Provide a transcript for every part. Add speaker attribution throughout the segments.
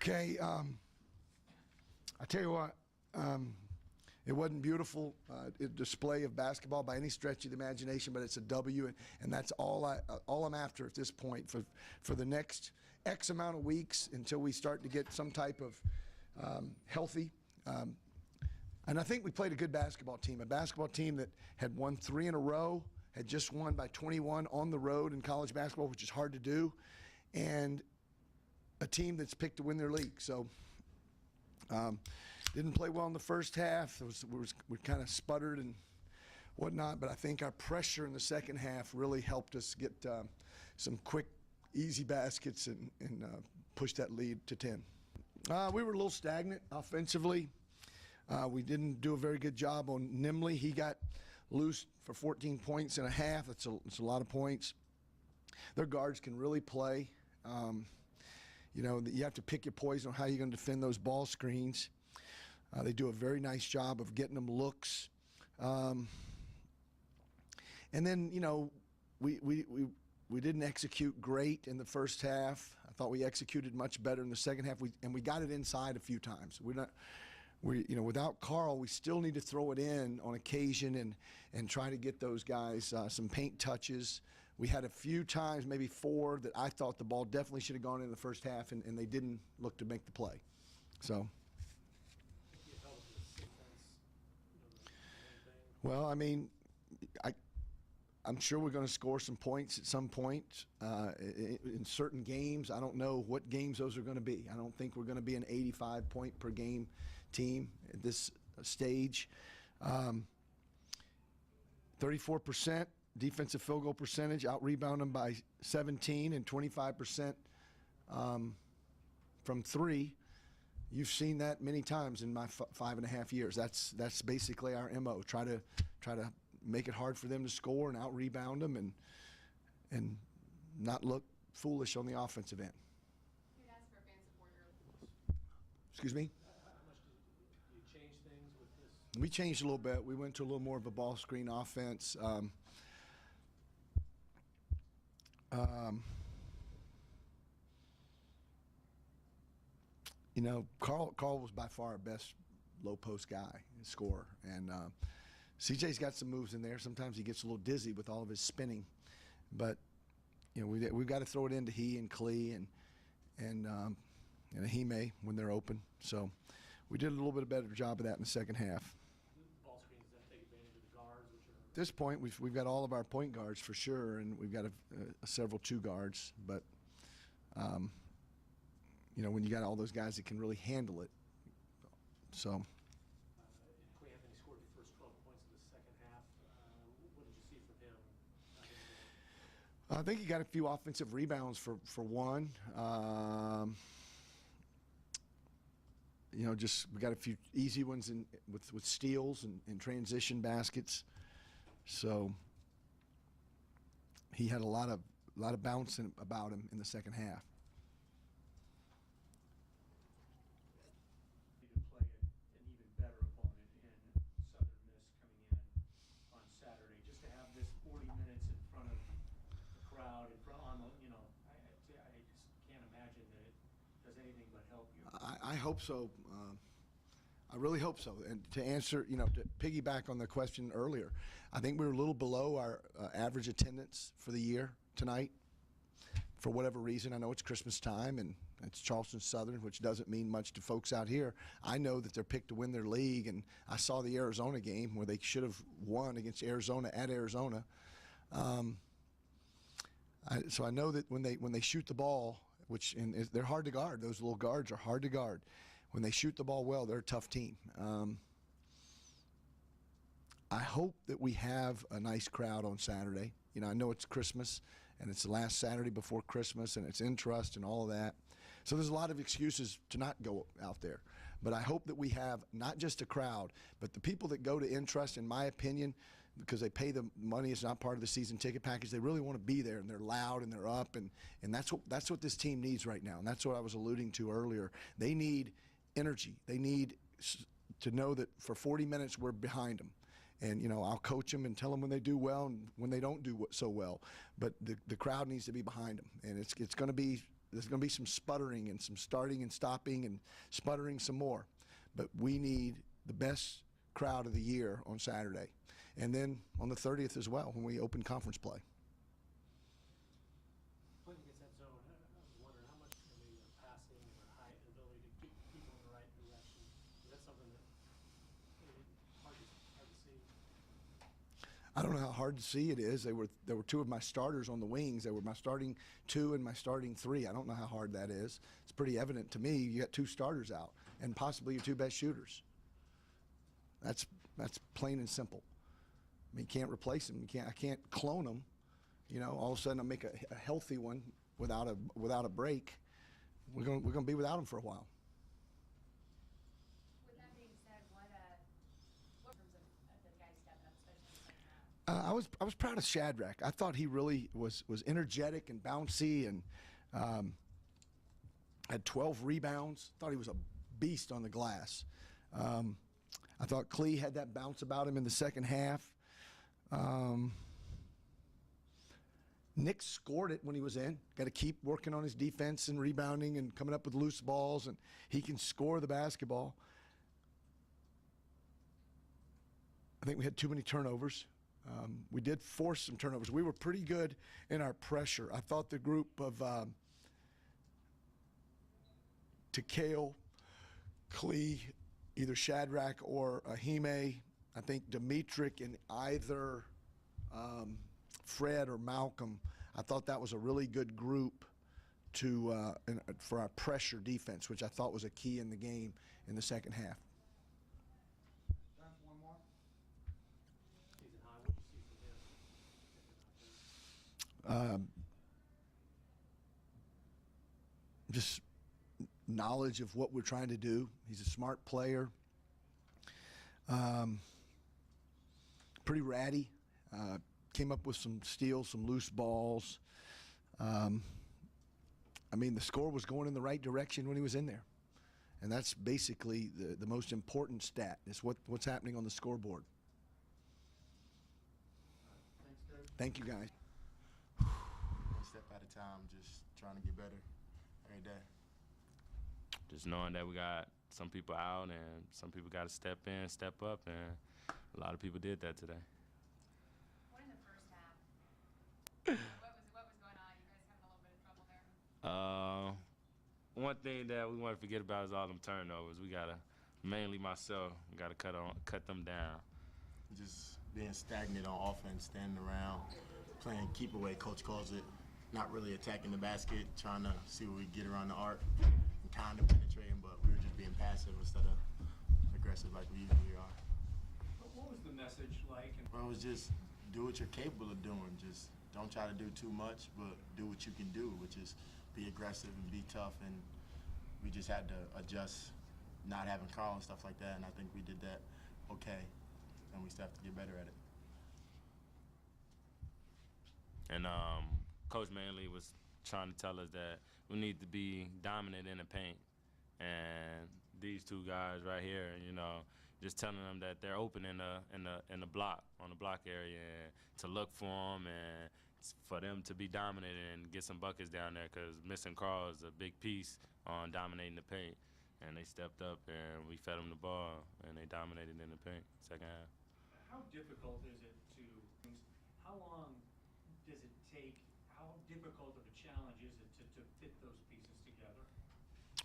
Speaker 1: Okay, I tell you what, it wasn't beautiful display of basketball by any stretch of the imagination, but it's a W, and that's all I'm after at this point for the next X amount of weeks until we start to get some type of healthy. And I think we played a good basketball team, a basketball team that had won 3 in a row, had just won by 21 on the road in college basketball, which is hard to do, and a team that's picked to win their league. So didn't play well in the first half. We kind of sputtered and whatnot, but I think our pressure in the second half really helped us get some quick, easy baskets and push that lead to 10. We were a little stagnant offensively. We didn't do a very good job on Nimley. He got loose for 14 points and a half. It's a lot of points. Their guards can really play. You know, you have to pick your poison on how you're going to defend those ball screens. They do a very nice job of getting them looks. And then, you know, we didn't execute great in the first half. I thought we executed much better in the second half. And we got it inside a few times. You know, without Carl, we still need to throw it in on occasion and try to get those guys some paint touches. We had a few times, maybe 4, that I thought the ball definitely should have gone in the first half, and they didn't look to make the play. So. Well, I mean, I'm sure we're going to score some points at some point in certain games. I don't know what games those are going to be. I don't think we're going to be an 85 point per game team at this stage. 34% defensive field goal percentage, out-rebound them by 17 and 25% from 3. You've seen that many times in my 5.5 years. That's basically our MO. Try to make it hard for them to score and out-rebound them and not look foolish on the offensive end.
Speaker 2: You'd ask for fan support early.
Speaker 1: Excuse me?
Speaker 3: How much do you change things with this?
Speaker 1: We changed a little bit. We went to a little more of a ball screen offense. You know, Carl was by far our best low post guy, scorer, and CJ's got some moves in there. Sometimes he gets a little dizzy with all of his spinning, but you know we've got to throw it into he and Klee and Ahime when they're open. So we did a little bit better job of that in the second half.
Speaker 3: Ball screens that take advantage of the guards, which are
Speaker 1: At this point, we've got all of our point guards for sure, and we've got several 2 guards. But you know, when you got all those guys that can really handle it, so.
Speaker 3: Anthony scored the first 12 points of the second half. What did you see from him?
Speaker 1: I think he got a few offensive rebounds for one. You know, we got a few easy ones with steals and transition baskets. So he had a lot of bouncing about him in the second half.
Speaker 4: To play an even better opponent in Southern Miss coming in on Saturday, just to have this 40 minutes in front of the crowd, in front on the, you know, I just can't imagine that it does anything but help you.
Speaker 1: I hope so. I really hope so. And to answer, you know, to piggyback on the question earlier, I think we were a little below our average attendance for the year tonight. For whatever reason, I know it's Christmas time and it's Charleston Southern, which doesn't mean much to folks out here. I know that they're picked to win their league, and I saw the Arizona game where they should have won against Arizona at Arizona. So I know that when they shoot the ball, they're hard to guard. Those little guards are hard to guard. When they shoot the ball well, they're a tough team. I hope that we have a nice crowd on Saturday. You know, I know it's Christmas, and it's the last Saturday before Christmas, and it's in trust and all of that. So there's a lot of excuses to not go out there. But I hope that we have not just a crowd, but the people that go to Intrust, in my opinion, because they pay the money, it's not part of the season ticket package, they really want to be there, and they're loud, and they're up, and that's what this team needs right now. And that's what I was alluding to earlier. They need energy. They need to know that for 40 minutes we're behind them. And, you know, I'll coach them and tell them when they do well and when they don't do so well. But the crowd needs to be behind them. And it's going to be there's going to be some sputtering and some starting and stopping and sputtering some more. But we need the best crowd of the year on Saturday. And then on the 30th as well when we open conference play.
Speaker 3: Playing against that zone, I was wondering how much of a passing or height ability to get people in the right direction. Is that something that hard to see?
Speaker 1: I don't know how hard to see it is. There were two of my starters on the wings. They were my starting 2 and my starting 3. I don't know how hard that is. It's pretty evident to me. You got 2 starters out and possibly your 2 best shooters. That's plain and simple. I mean, you can't replace them. I can't clone them. You know, all of a sudden I make a healthy one without a break. We're gonna be without them for a while.
Speaker 2: With that being said, what in terms of the guys stepping up, especially in the second half?
Speaker 1: I was proud of Shadrach. I thought he really was energetic and bouncy and had 12 rebounds. Thought he was a beast on the glass. I thought Klee had that bounce about him in the second half. Nick scored it when he was in. Got to keep working on his defense and rebounding and coming up with loose balls, and he can score the basketball. I think we had too many turnovers. We did force some turnovers. We were pretty good in our pressure. I thought the group of Takeo, Klee, either Shadrach or Ahime, I think Demetric and either Fred or Malcolm, I thought that was a really good group for our pressure defense, which I thought was a key in the game in the second half.
Speaker 3: One more. Season high, what do you see from him?
Speaker 1: Just knowledge of what we're trying to do. He's a smart player. Pretty ratty. Came up with some steals, some loose balls. I mean, the score was going in the right direction when he was in there. And that's basically the most important stat, is what's happening on the scoreboard.
Speaker 5: Thanks, Coach.
Speaker 1: Thank you, guys.
Speaker 5: One step at a time, just trying to get better every day.
Speaker 6: Just knowing that we got some people out and some people got to step in, step up, and a lot of people did that today.
Speaker 2: What in the first half? what was going on? You guys having a little bit of trouble there?
Speaker 6: One thing that we want to forget about is all them turnovers. We gotta, mainly myself, we gotta cut them down.
Speaker 5: Just being stagnant on offense, standing around, playing keep away, coach calls it. Not really attacking the basket, trying to see where we get around the arc, and kind of penetrating, but we were just being passive instead of aggressive like we usually are.
Speaker 4: What was the message like?
Speaker 5: Well, it was just do what you're capable of doing. Just don't try to do too much, but do what you can do, which is be aggressive and be tough. And we just had to adjust, not having Carl and stuff like that. And I think we did that okay, and we still have to get better at it.
Speaker 6: And Coach Manley was trying to tell us that we need to be dominant in the paint. And these 2 guys right here, you know, just telling them that they're open in the block, on the block area, and to look for them and for them to be dominant and get some buckets down there, because missing Carl is a big piece on dominating the paint. And they stepped up and we fed them the ball and they dominated in the paint second half.
Speaker 4: How difficult is it how long does it take, how difficult of a challenge is it to fit those pieces together?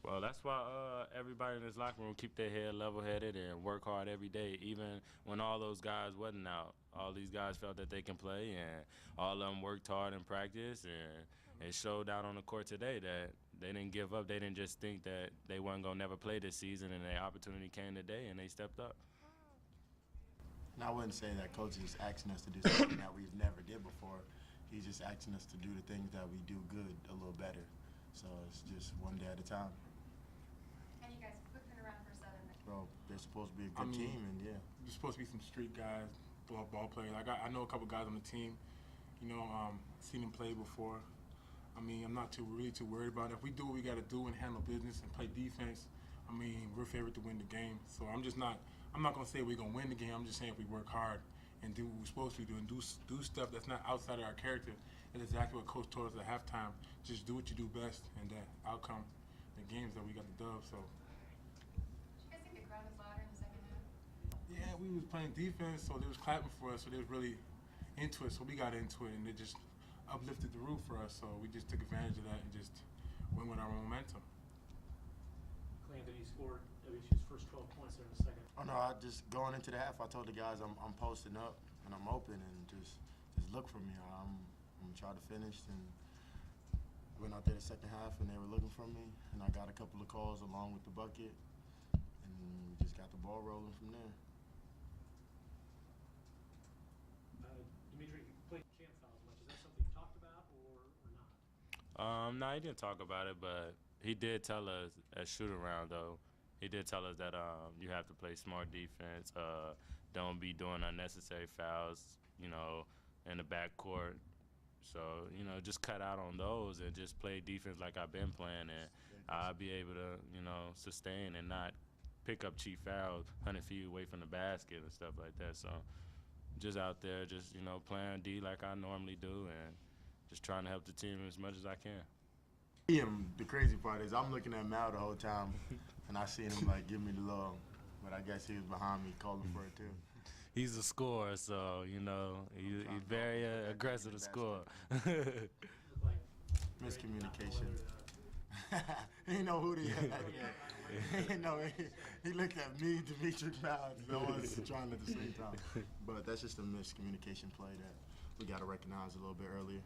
Speaker 6: Well, that's why everybody in this locker room keep their head level-headed and work hard every day, even when all those guys wasn't out. All these guys felt that they can play, and all of them worked hard in practice, and it showed out on the court today that they didn't give up. They didn't just think that they weren't going to never play this season, and their opportunity came today, and they stepped up.
Speaker 5: And I wouldn't say that coach is asking us to do something that we've never did before. He's just asking us to do the things that we do good a little better. So it's just one day at a time.
Speaker 2: And you guys quick turnaround for Southern.
Speaker 5: Well, they're supposed to be a good team, and yeah.
Speaker 7: You're supposed to be some street guys, ball players. I know a couple guys on the team. You know, seen them play before. I mean, I'm not really too worried about it. If we do what we got to do and handle business and play defense, I mean, we're favored to win the game. So I'm not going to say we're going to win the game. I'm just saying if we work hard and do what we're supposed to do and do stuff that's not outside of our character, That's exactly what Coach told us at halftime. Just do what you do best, and that outcome, the games that we got the dub. So.
Speaker 2: Did you guys think the crowd was louder in the second half?
Speaker 7: Yeah, we was playing defense, so they was clapping for us, so they was really into it. So we got into it, and it just uplifted the roof for us. So we just took advantage of that and just went with our momentum.
Speaker 3: Claimed that he scored WSU's first 12 points there in the second.
Speaker 5: Oh no, I just going into the half, I told the guys I'm posting up and I'm open and just look for me. I'm trying to finish, and went out there the second half and they were looking for me, and I got a couple of calls along with the bucket, and we just got the ball rolling from there.
Speaker 3: Dimitri, you played camp foul as much. Is that something you talked about or not?
Speaker 6: No, he didn't talk about it, but he did tell us at shoot around though. He did tell us that you have to play smart defense. Don't be doing unnecessary fouls, you know, in the backcourt. So, you know, just cut out on those and just play defense like I've been playing, and I'll be able to, you know, sustain and not pick up cheap fouls 100 feet away from the basket and stuff like that. So just out there, just, you know, playing D like I normally do and just trying to help the team as much as I can.
Speaker 5: The crazy part is I'm looking at Mal the whole time, and I seen him like give me the love, but I guess he was behind me calling for it too.
Speaker 6: He's a scorer, so, you know, he's very aggressive to score.
Speaker 5: Miscommunication. He know who he is. He looked at me, Dimitri Mal, no one's trying at the same time. But that's just a miscommunication play that we got to recognize a little bit earlier.